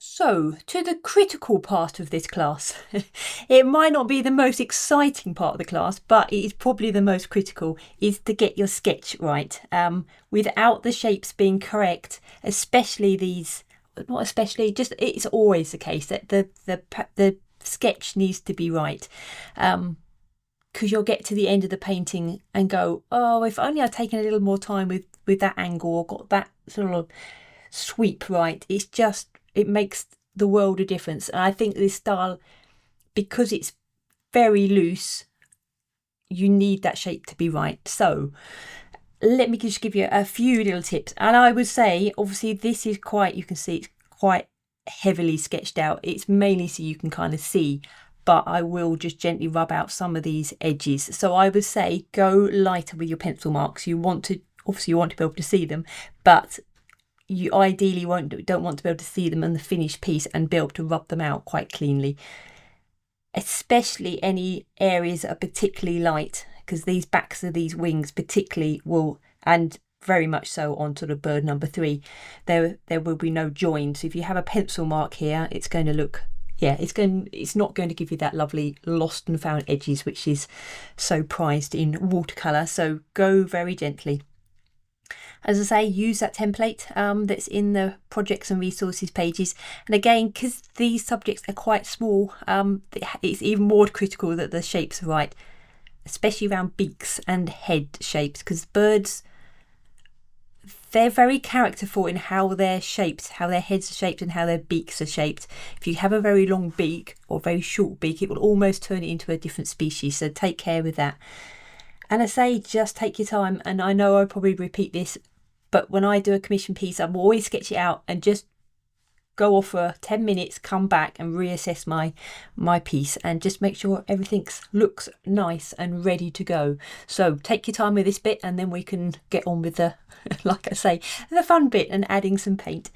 So, to the critical part of this class. It might not be the most exciting part of the class, but it is probably the most critical, is to get your sketch right. Without the shapes being correct, especially these, not especially, just it's always the case that the sketch needs to be right. Because you'll get to the end of the painting and go, oh, if only I'd taken a little more time with that angle or got that sort of sweep right. It makes the world a difference. And I think this style, because it's very loose, you need that shape to be right. So let me just give you a few little tips. And I would say, obviously, this is quite, you can see it's quite heavily sketched out. It's mainly so you can kind of see, but I will just gently rub out some of these edges. So I would say go lighter with your pencil marks. Obviously you want to be able to see them, but you ideally don't want to be able to see them in the finished piece and be able to rub them out quite cleanly. Especially any areas that are particularly light, because these backs of these wings particularly will, and very much so on sort of bird number 3, there will be no join. So if you have a pencil mark here, it's going to look, it's not going to give you that lovely lost and found edges, which is so prized in watercolour. So go very gently. As I say, use that template that's in the projects and resources pages. And again, because these subjects are quite small, it's even more critical that the shapes are right, especially around beaks and head shapes, because birds, they're very characterful in how they're shaped, how their heads are shaped and how their beaks are shaped. If you have a very long beak or very short beak, it will almost turn it into a different species. So take care with that. And I say, just take your time. And I know I probably repeat this, but when I do a commission piece, I'm always sketch it out and just go off for 10 minutes, come back and reassess my piece and just make sure everything looks nice and ready to go. So take your time with this bit and then we can get on with the, like I say, the fun bit and adding some paint.